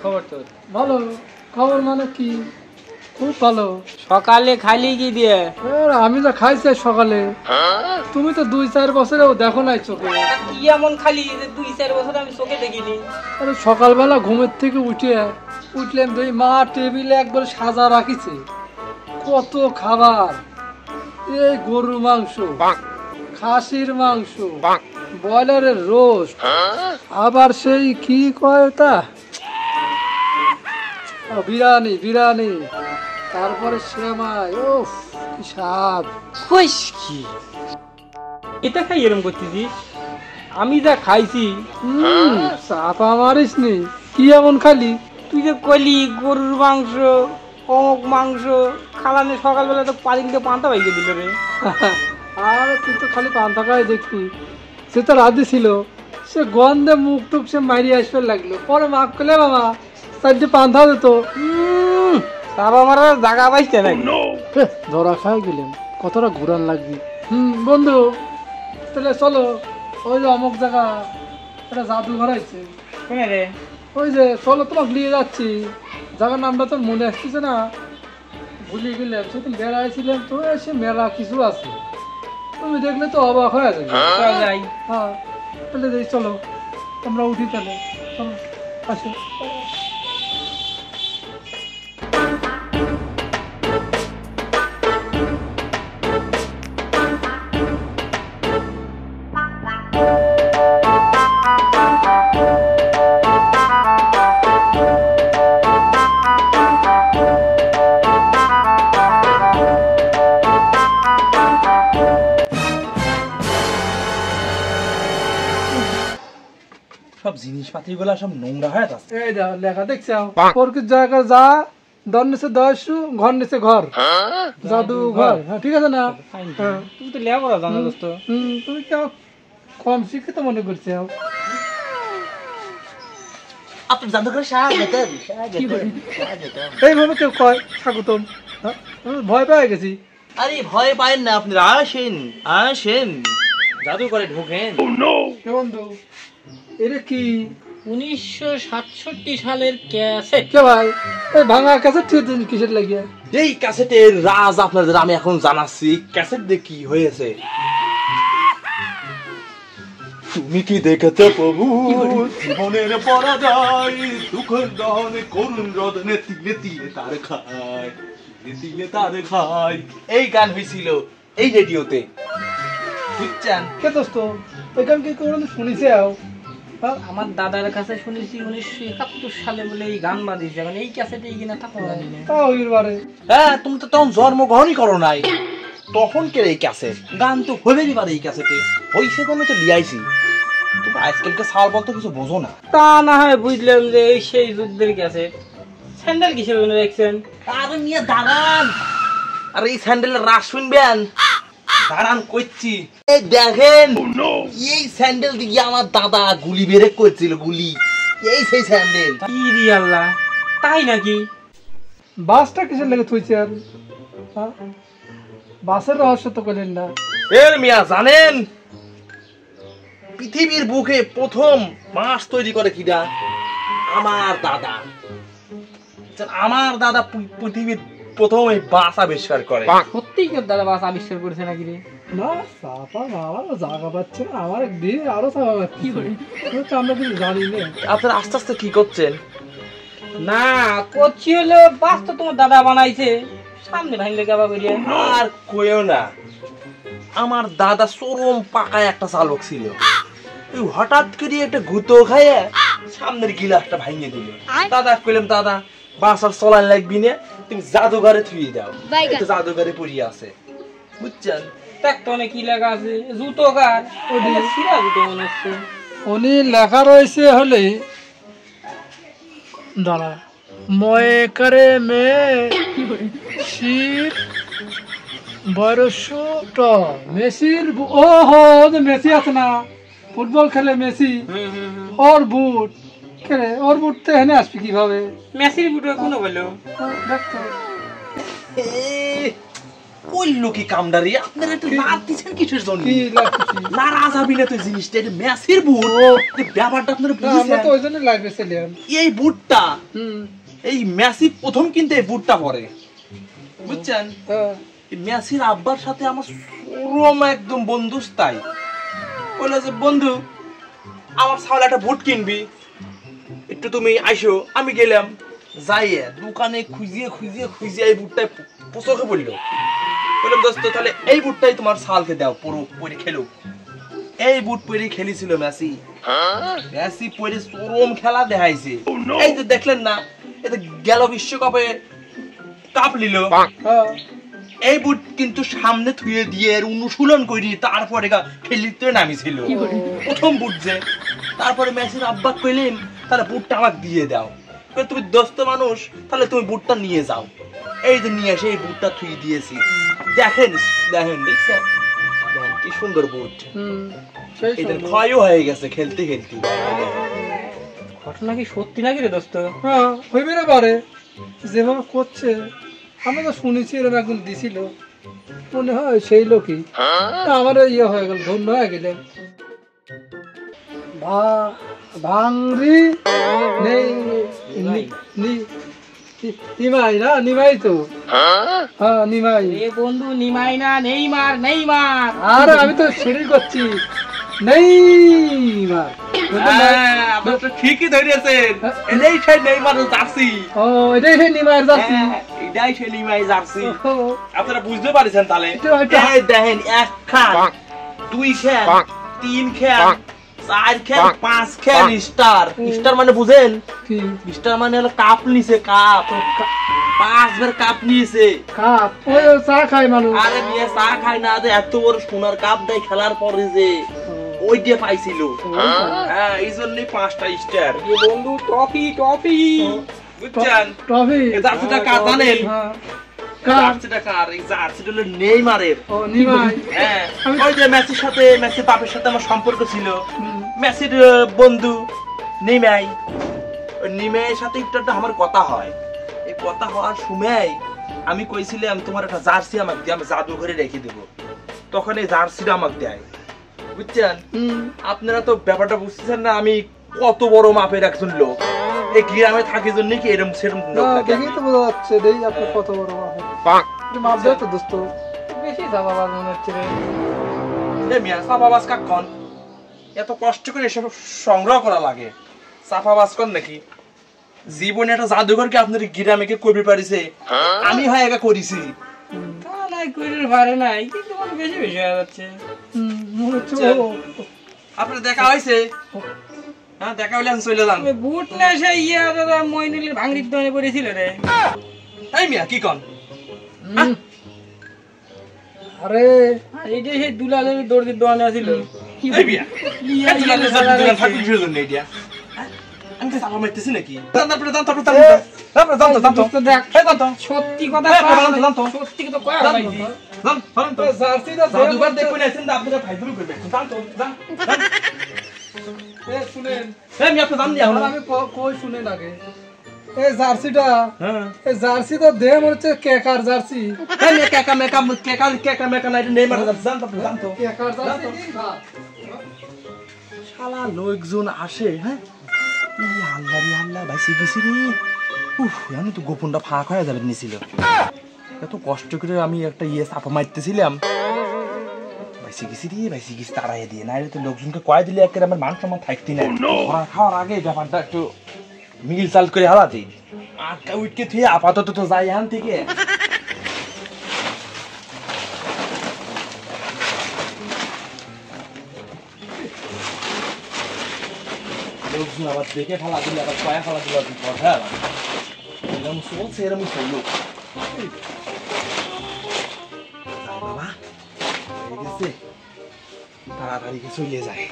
খবর তোর ভালো। খবর মানে কি? খুব ভালো। সকালে খাইলি কি দিয়ে? আমি যা খাইছি সকালে, তুমি তো 2-4 বছরেও দেখো নাই চোখে। কি এমন খালি যে 2-4 বছর আমি চোখে দেখিনি? আরে সকালবেলা ঘুমের থেকে উঠলাম দুই মা টেবিলে একবার সাজা রাখিছে কত খাবার। এই গরুর মাংস, খাসির মাংস, ব্রয়লারের রোস্ট, আবার সেই কি কয় তা বিরিয়ানি, তারপরে সেমাই। ওফ কি স্বাদ! কইস কি এটা খাই এরকম করতেছিস? আমি যা খাইছি চাপা মারিস নি। কি এমন খালি? তুই যে কইলি গরুর মাংস, অমুক মাংস খালানে, সকালবেলা তো পালিংকে পান্তা বাইকে দিল রে। আর তুই তো খালি পান্তা খাই দেখবি। সে তো রাজি ছিল, সে গন্ধে মুখ টুক সে মারি আসবে লাগলো। পরে মাফ করলে বাবা 4টে পান্তা দিত। তারপর আমার জায়গা পাইছে নাকি? ধরা খাই গেলাম, কতটা ঘুরান লাগবে। বন্ধু তাহলে চলো, ওই যে অমুক জায়গা একটা জাদুঘর আছে। কোনে রে? ওই যে চলো, তোমাকে নিয়ে যাচ্ছি। জায়গার নামটা তো মনে আসতেছে না, ভুলে গেলাম। সেদিন বেড়াইছিলাম তো, সে মেলা কিছু আছে, তুমি দেখলে তো অবাক হয়ে যাবে। যাই। হ্যাঁ তাহলে চলো, আমরা উঠি তাহলে। চলো আসো। সব জিনিসপাতি গুলা সব নোংরা হয়ে যাচ্ছে। এই যা লেখা দেখছি, প্রকৃত জায়গা যা দর নিচে দশু, ঘর নিচে ঘর, জাদু ঘর। হ্যাঁ ঠিক আছে না? হ্যাঁ তুমি তো লেখাপড়া জানো দোস্ত। তুমি কেউ কম শিক্ষিত মনে করছে? আপনার জাদুঘরে স্বাগতম। এইভাবে কেউ কয় স্বাগতম? ভয় পেয়ে গেছি। আরে ভয় পায়েন না, আপনারা আসেন আসেন, জাদুঘরে ঢোকেন। বন্ধু এটা কি? 1967 সালের ক্যাসেট। কে ভাই এই ভাঙা ক্যাসেট ঠিক কিসের লাগিয়ে? এই ক্যাসেটের রাজ আপনাদের আমি এখন জানাচ্ছি। ক্যাসেট দিয়ে কি হয়েছে তুমি কি দেখেছো প্রভু? জীবনের পরাজয় দুঃখের দহনে করুণ রদনে তিলে তিলে তার খায়, তিলে তিলে তার খায়। এই গান হয়েছিল এই রেডিওতে, বুঝছেন? কে দোস্ত এই গান কি কোনোদিন শুনিছে? আমার দাদার কাছে শুনেছি 1971 সালে বলে এই গান বাজিয়েছে। এখন এই ক্যাসেটে কিনা থাকো জানি না। তাও এবারে হ্যাঁ তুমি তো তখন জন্মগ্রহণই করো নাই, তখন কে এই ক্যাসেট গান তো হবেই পারে। এই ক্যাসেটে হইছে কোনো তো লিয়াইছি। তুমি আজকালকে সাল বলতে কিছু বোঝো না। তা না হয় বুঝলাম যে এই সেই যুদ্ধের ক্যাসেট। স্যান্ডেল কিসের জন্য রাখছেন? আরে মিয়া দাঁড়ান, আরে এই স্যান্ডেলের রাস শুনবেন? দাঁড়ান কইছি। এই দেখেন এই স্যান্ডেল দিয়ে আমার দাদা গুলি বেরে করছিল, গুলি। এই সেই স্যান্ডেল। কি রি আল্লাহ, তাই নাকি? বাসটা কিসের লেগে থইছে? আর বাসের রহস্য তো কইলেন না। এর মিয়া জানেন পৃথিবীর বুকে প্রথম বাস তৈরি করে কিনা? আমার দাদা। আমার দাদা পৃথিবীর প্রথম এই বাস আবিষ্কার করে। সত্যিই কেউ দাদা বাস আবিষ্কার করেছে নাকি রে? না চাপা বাবা জায়গা পাচ্ছে না, আমার দিয়ে আরো চাপা পাচ্ছে। কি করে আমরা কিছু জানি না। আপনারা আস্তে আস্তে কি করছেন? না করছি হলো বাস তো তোমার দাদা বানাইছে, সামনে ভাঙলে গাবা করিয়া। আর কইও না, আমার দাদা চরম পাকায় একটা চালক ছিল। হঠাৎ করে একটা গুতো খাইয়ে সামনের গিলাসটা ভাঙিয়ে দিল। দাদা কইলাম দাদা বাস আর চলান লাগবি না, তুমি জাদুঘরে থুয়ে দাও। জাদুঘরে পড়িয়ে আছে, বুঝছেন? দেখতো অনেক কি লেখা আছে, জুতোকার। ওদিকে সিরা জুতো মনে হচ্ছে। উনি লেখা রয়েছে হলে দাঁড়া ময়ে করে মে শির বরশো ট মেসির। ও হো মেসি আছে না, ফুটবল খেলে মেসি। ওর বুট খেলে, ওর বুট তো এখানে আসবি কিভাবে? মেসির বুটো কোনো বলো দেখতো কইলো কি কামডারি আপনারা একটু লাভ দিচ্ছেন কিসের জন্য কি লাগতেছি নারাজ হবি না তো জিনিসটা এটা মেসির বুট এই ব্যাপারটা আপনারা না, আমরা বুঝছেন তো ওই জন্য লাইভে ছিলাম। এই বুটটা হুম, এই মেসি প্রথম কিন্তু এই বুটটা পরে বুঝছেন হ্যাঁ, এই মেসির আব্বার সাথে আমার চরম একদম বন্ধুস্থাই বললো যে বন্ধু আমার ছাওয়াল একটা বুট কিনবি একটু তুমি আইসো আমি গেলাম যাইয়ে দোকানে খুঁজিয়ে খুঁজিয়ে খুঁজিয়ে এই বুটটাই পোষকে পড়লো বললাম দোস্ত তাহলে এই বুটটাই তোমার ছালকে দাও পুরো পরে খেলো এই বুট পরে খেলেছিল মেসি মেসি পরে চরম খেলা দেখাইছে এই যে দেখলেন না এটা গেল বিশ্বকাপে কাপ নিল হ্যাঁ, এই বুট কিন্তু সামনে থুয়ে দিয়ে এর অনুশীলন করি তারপরে খেলিতে নামিছিল প্রথম বুট যে তারপরে মেসির আব্বা কইলেন তাহলে বুটটা আমাকে দিয়ে দাও কই তুমি দোস্ত মানুষ তাহলে তুমি বুটটা নিয়ে যাও এই যে নিয়ে এসে এই বুটটা থুয়ে দিয়েছি দেখেন দেখেন দেখছেন দেখেন কি সুন্দর বুট হুম, সেই এদের সুন্দর। ক্ষয়ও হয়ে গেছে খেলতে খেলতে ঘটনা কি সত্যি নাকি রে দোস্ত? হ্যাঁ, হইবে না পারে যেভাবে করছে আমরা তো শুনেছি এরকম একজন দিছিল মনে হয় সেই লোকই আমার ইয়ে হয়ে গেল ধন্য হয়ে গেলে ভাঙরি নেই নিমাই না নিমাই তো হ্যাঁ নিমাই এ বন্ধু নিমাই না নেইমার নেইমার আর আমি তো সিঁড়ি করছি নেইমার আপনার তো ঠিকই ধরেছেন এটাই সেই নেইমারের জার্সি ও এটাই সেই নিমাইয়ের যাচ্ছি এটাই সেই নেইমারের জার্সি ও, আপনারা বুঝতে পারছেন তাহলে এটা- এই দেখেন এক খান দুই খান তিন খান চার খান পাঁচ খান স্টার স্টার মানে বুঝেন কি স্টার মানে হলো কাপ নিছে কাপ 5 বার কাপ নিয়েছে কাপ ওই চা খায় মানুষ আরে নিয়ে চা খায় না যে এত বড় সোনার কাপ দেয় খেলার পরে যে ওই দিয়ে পাইছিল হ্যাঁ এই জন্যই 5টা স্টার এ বন্ধু টফি টফি বুঝছেন ট্রফি এই জার্সিটা কার জানেন হ্যাঁ কাপ জার্সিটা কার এই জার্সিটা হলো নেইমারের ও নিমাই হ্যাঁ ওই যে মেসির সাথে মেসির বাপের সাথে আমার সম্পর্ক ছিল হুম, মেসির বন্ধু নিমাই ওই নিমাইয়ের সাথে একটু একটা আমার কথা হয় এই কথা হওয়ার সময় আমি কইছিলাম তোমার একটা জার্সি আমাকে দিয়ে আমি জাদুঘরে রেখে দেবো তখন এই জার্সিটা আমাকে দেয় বুঝছেন হুম, আপনারা তো ব্যাপারটা বুঝতেছেন না আমি কত বড় মাপের একজন লোক এই গ্রামে থাকি জন্য কি এরকম সেরকম লোক না, থাকে দেখেই তো বোঝা যাচ্ছে দেই আপনি কত বড় মাপ একটু মাপ দেয় তো দোস্ত বেশি চাপাবাজ মনে হচ্ছে রে। এ মিয়া চাপাবাজ কাক্ষণ এত কষ্ট করে এসব সংগ্রহ করা লাগে চাপাবাজ কর নাকি জীবনে একটা জাদুঘরকে আপনার গ্রামে কে কবি পারিছে আমি হয় একা করেছি তা নাই কইরে পারে নাই কিন্তু মানে বেশি বেশি হয়ে যাচ্ছে। হুম, মনে হচ্ছে আপনার দেখা হয়েছে হ্যাঁ দেখা হইলে আমি চলে যান ওই বুট না সে ইয়া দাদা মইনুলের ভাঙড়ির দোকানে পড়েছিল রে। এই মিয়া কি কন হুম। আরে আর এইটা সেই দুলালের দর্জির দোকানে আছিল। এই মিয়া ইয়া এই দুলালের ইয়া দুলাল লাগছে। ঠাকুর কিসের জন্য এইটা হ্যাঁ? আমি তো চাপা মারতেছি নাকি তারপরে দেখ এই জান তো সত্যি কথা হ্যাঁ, কয়া জান তো। সত্যি কথা কয়া জান তো। পাইছি। জান তো জার্সিটা জাদুঘর দেখবেন আছেন না আপনারা ভাইদুরু করবেন জান তো জান শুনেন এই মিয়া আপনি জান নি এখন আর আমি কই শুনেন আগে এই জার্সিটা হ্যাঁ এই জার্সি তো দেহ মনে হচ্ছে কেকার জার্সি এই মিয়া কেকা মেকা নাই নেই মারা জান তো জান তো কেকার জার্সি শালা লোকজন আসে হ্যাঁ ই আল্লাহ রে আল্লাহ ভাইসি গেছি রে উফ আমি তো গোপনটা ফাঁক হয়ে যাবে নিছিল এত কষ্ট করে আমি একটা চাপা মারতেছিলাম ভাইসি গেছি তারাই দিয়ে না তো লোকজনকে কয় দিলে একের আমার মান সম্মান থাকতি না খাওয়ার আগে ব্যাপারটা একটু মিল চাল করে হালাতে আটকা উঠকে থুয়ে আপাতত তো যাই এখান থেকে লোকজন আবার দেখে ফেলা দিলে আবার কয়া ফেলা দিলে আর কথা এরকম চলছে এরকম চললো বাবা হয়ে গেছে তাড়াতাড়ি চলে যায়